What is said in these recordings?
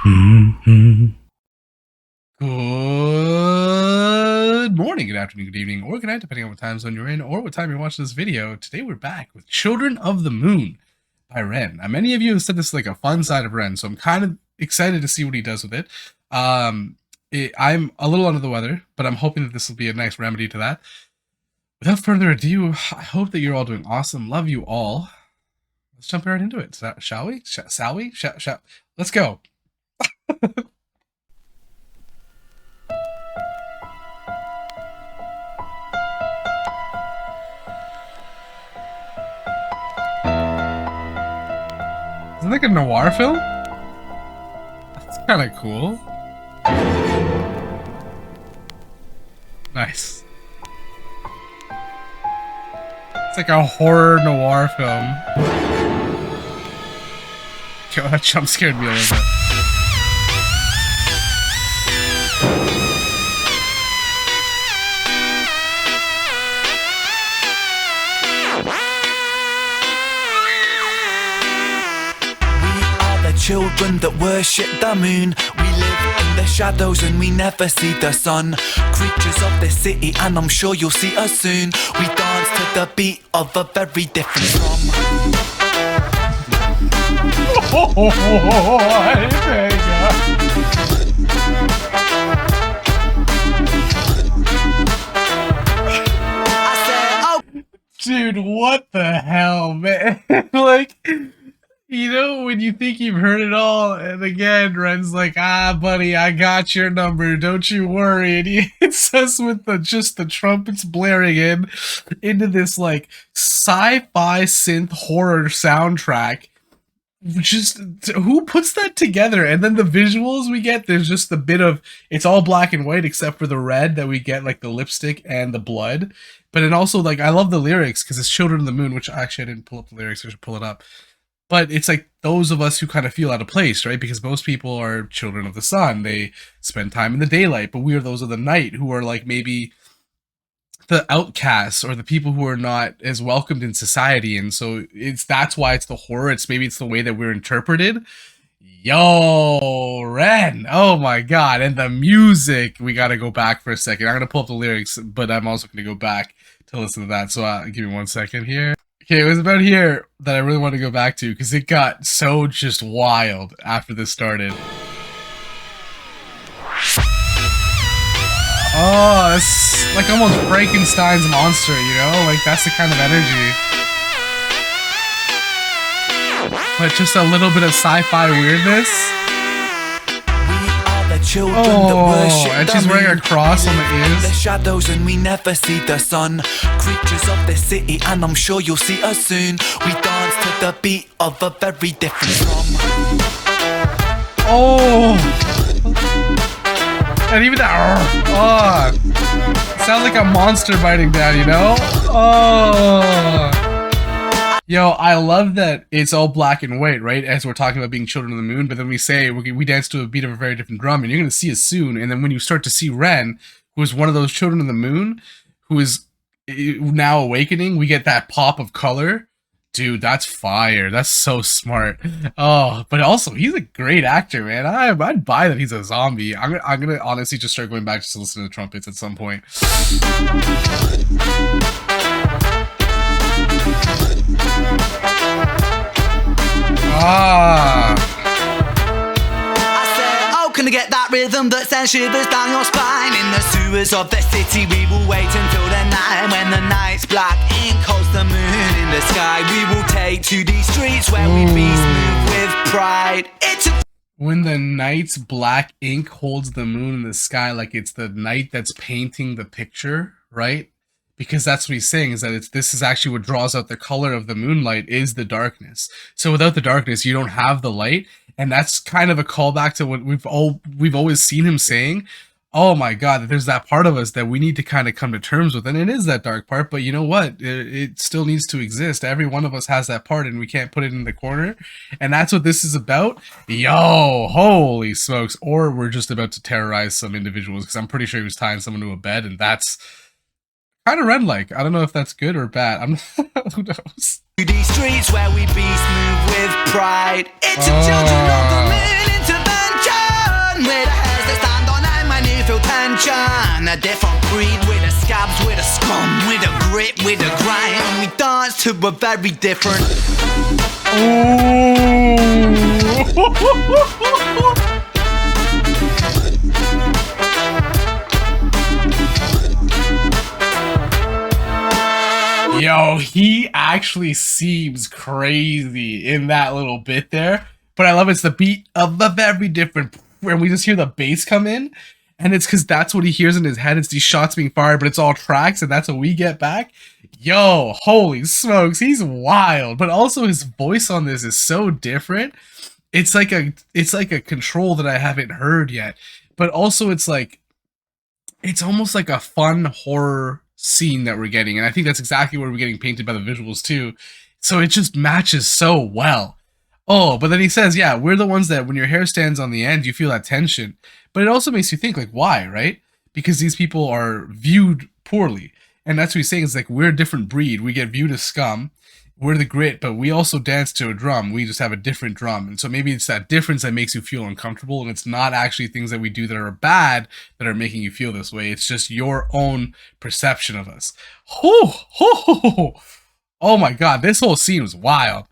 Good morning, good afternoon, good evening, or good night, depending on what time zone you're in or what time you're watching this video. Today we're back with Children of the Moon by Ren. Now, many of you have said this is like a fun side of Ren, so I'm kind of excited to see what he does with it. I'm a little under the weather, but I'm hoping that this will be a nice remedy to that. Without further ado, I hope that you're all doing awesome. Love you all. Let's jump right into it. Shall we? Shall we? Let's go. Isn't it like a noir film? That's kind of cool. Nice. It's like a horror noir film. God, that jump scared me a little bit. Children that worship the moon. We live in the shadows and we never see the sun. Creatures of the city, and I'm sure you'll see us soon. We dance to the beat of a very different drum. Dude, what the hell, man? Like, you know, when you think you've heard it all, and again, Ren's like, buddy, I got your number, don't you worry. And he hits us with just the trumpets blaring into this, like, sci-fi synth horror soundtrack. Just, who puts that together? And then the visuals we get, there's just a bit of, it's all black and white except for the red that we get, like the lipstick and the blood. But it also, like, I love the lyrics, because it's Children of the Moon, which actually I didn't pull up the lyrics, I should pull it up. But it's like those of us who kind of feel out of place, right? Because most people are children of the sun. They spend time in the daylight, but we are those of the night who are like maybe the outcasts or the people who are not as welcomed in society. And so that's why it's the horror. It's the way that we're interpreted. Yo, Ren. Oh my God. And the music, we got to go back for a second. I'm going to pull up the lyrics, but I'm also going to go back to listen to that. So give me 1 second here. Okay, it was about here that I really want to go back to because it got so just wild after this started. Oh, it's like almost Frankenstein's monster, you know? Like, that's the kind of energy. But just a little bit of sci-fi weirdness. Oh, and she's wearing a cross on the ears. The shadows and we never see the sun. Creatures of the city, and I'm sure you'll see us soon. We dance to the beat of a very different drum. Oh, and even that. Oh, sounds like a monster biting down, you know? Oh. Yo, I love that it's all black and white, right? As we're talking about being children of the moon, but then we say we dance to a beat of a very different drum, and you're going to see us soon. And then when you start to see Ren, who is one of those children of the moon, who is now awakening, we get that pop of color. Dude, that's fire. That's so smart. Oh, but also, he's a great actor, man. I'd buy that he's a zombie. I'm gonna honestly just start going back just to listen to the trumpets at some point. Can I get that rhythm that sends shivers down your spine? In the sewers of the city we will wait until the night. When the night's black ink holds the moon in the sky, we will take to these streets where we beast move with pride. When the night's black ink holds the moon in the sky, like it's the night that's painting the picture, right? Because that's what he's saying, is that this is actually what draws out the color of the moonlight is the darkness. So without the darkness, you don't have the light. And that's kind of a callback to what we've always seen him saying. Oh my God, that there's that part of us that we need to kind of come to terms with. And it is that dark part, but you know what? It still needs to exist. Every one of us has that part and we can't put it in the corner. And that's what this is about. Yo, holy smokes. Or we're just about to terrorize some individuals, because I'm pretty sure he was tying someone to a bed, and that's kind of Ren-like. I don't know if that's good or bad. Who knows? These streets where we beast move with pride. It's a children of the moon intervention. a different breed. With the scabs, with the scum, with the grit, with the grind. We dance to a very different. Yo, he actually seems crazy in that little bit there. But I love it's the beat of a very different, and we just hear the bass come in, and it's because that's what he hears in his head. It's these shots being fired, but it's all tracks, and that's what we get back. Yo, holy smokes, he's wild. But also his voice on this is so different. It's like a control that I haven't heard yet. But also it's almost like a fun horror scene that we're getting, and I think that's exactly what we're getting painted by the visuals too. So it just matches so well. Oh, but then he says, yeah, we're the ones that when your hair stands on the end, you feel that tension. But it also makes you think, like, why, right? Because these people are viewed poorly. And that's what he's saying, is like, we're a different breed. We get viewed as scum. We're the grit, but we also dance to a drum. We just have a different drum. And so maybe it's that difference that makes you feel uncomfortable. And it's not actually things that we do that are bad that are making you feel this way. It's just your own perception of us. Oh my God, this whole scene was wild.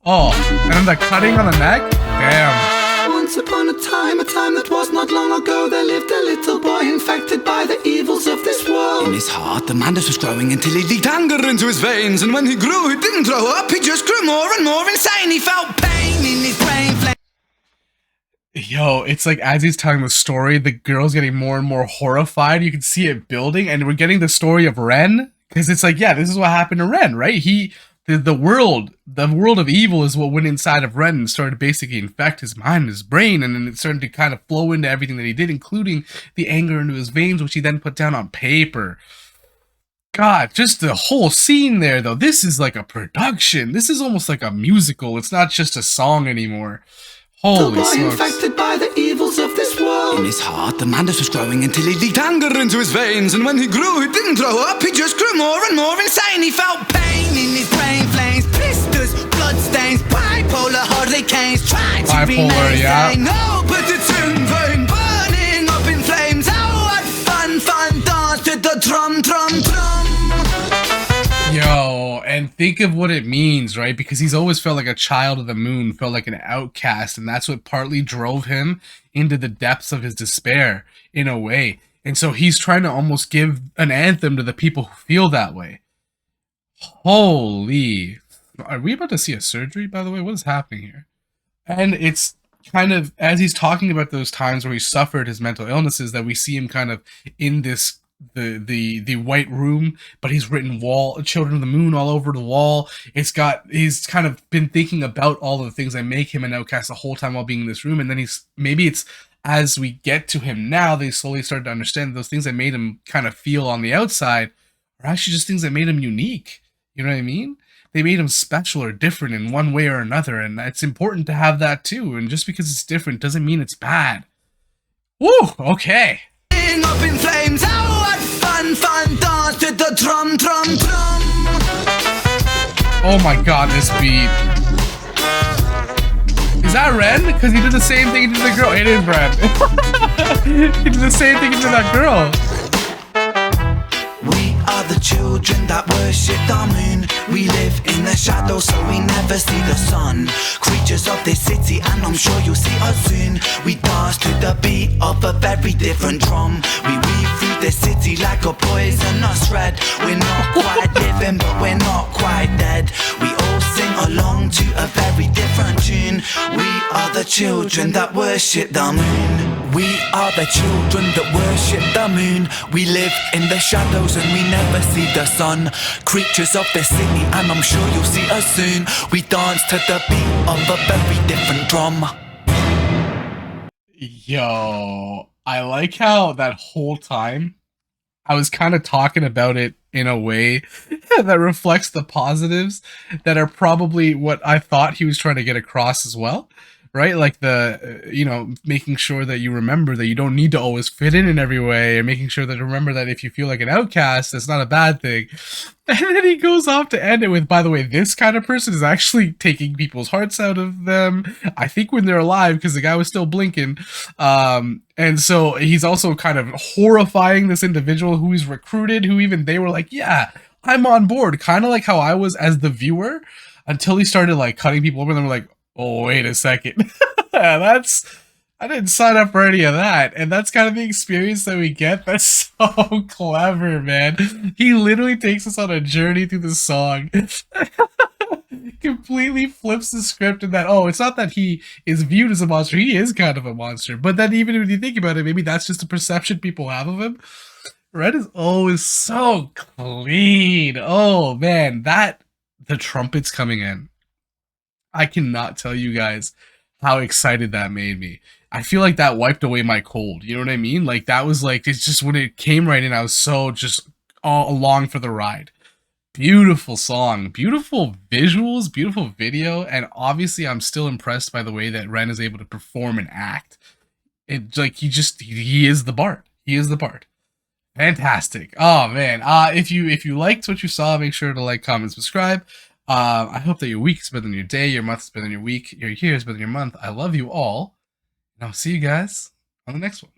Oh, and then the cutting on the neck? Damn. Once upon a time that was not long ago, there lived a little boy infected by the evils of this world. In his heart, the madness was growing until he leaked anger into his veins. And when he grew, he didn't grow up, he just grew more and more insane. He felt pain in his brain. Yo, it's like as he's telling the story, the girl's getting more and more horrified. You can see it building, and we're getting the story of Ren. Because it's like, yeah, this is what happened to Ren, right? The world of evil is what went inside of Ren and started to basically infect his mind and his brain, and then it started to kind of flow into everything that he did, including the anger into his veins, which he then put down on paper. God, just the whole scene there, though. This is like a production. This is almost like a musical. It's not just a song anymore. Holy smokes. Infected by the evils of this world. In his heart, the madness was growing until he leaked anger into his veins. And when he grew, he didn't grow up, he just grew more and more insane. He felt pain in his brain, flames, blisters, bloodstains, bipolar hurricanes, trying to remain sane. No, but it's in vain, burning up in flames. Oh, what fun, dance to the drum. Yo, and think of what it means, right? Because he's always felt like a child of the moon, felt like an outcast, and that's what partly drove him into the depths of his despair, in a way. And so he's trying to almost give an anthem to the people who feel that way. Holy... Are we about to see a surgery, by the way? What is happening here? And it's kind of, as he's talking about those times where he suffered his mental illnesses, that we see him kind of in this the white room, but he's written children of the moon all over the wall. He's kind of been thinking about all of the things that make him an outcast the whole time while being in this room. And then maybe it's as we get to him now, they slowly start to understand those things that made him kind of feel on the outside are actually just things that made him unique. You know what I mean? They made him special or different in one way or another, and it's important to have that too. And just because it's different doesn't mean it's bad. Woo! Okay. Up in flames, oh, what fun, dance to the drum. Oh my God, this beat. Is that Ren? Because he did the same thing to the girl. It is Ren. He did the same thing to that girl. We are the children that worship the moon. We live in the shadows, so we never see the sun. Creatures of this city, and I'm sure you'll see us soon. We dance to the beat of a very different drum. We weave through the city like a poisonous thread. We're not quite living, but we're not quite dead. We all sing along to a very different tune. We are the children that worship the moon. We are the children that worship the moon. We live in the shadows and we never see the sun. Creatures of the city, and I'm sure you'll see us soon. We dance to the beat of a very different drum. Yo, I like how that whole time I was kind of talking about it in a way that reflects the positives that are probably what I thought he was trying to get across as well. right? Like making sure that you remember that you don't need to always fit in every way, and making sure that remember that if you feel like an outcast, that's not a bad thing. And then he goes off to end it with, by the way, this kind of person is actually taking people's hearts out of them, I think, when they're alive, because the guy was still blinking. And so he's also kind of horrifying this individual who he's recruited, who even they were like, yeah, I'm on board, kind of like how I was as the viewer, until he started like cutting people open. And we're like, oh, wait a second. I didn't sign up for any of that. And that's kind of the experience that we get. That's so clever, man. He literally takes us on a journey through the song. Completely flips the script in that, oh, it's not that he is viewed as a monster. He is kind of a monster. But then even when you think about it, maybe that's just the perception people have of him. Red is always so clean. Oh, man. The trumpets coming in. I cannot tell you guys how excited that made me. I feel like that wiped away my cold. You know what I mean? Like, that was like, it's just when it came right in, I was so just all along for the ride. Beautiful song, beautiful visuals, beautiful video, and obviously I'm still impressed by the way that Ren is able to perform and act. It's like he is the Bard. He is the Bard. Fantastic. Oh man. If you liked what you saw, make sure to like, comment, subscribe. I hope that your week is better than your day, your month is better than your week, your year is better than your month. I love you all. And I'll see you guys on the next one.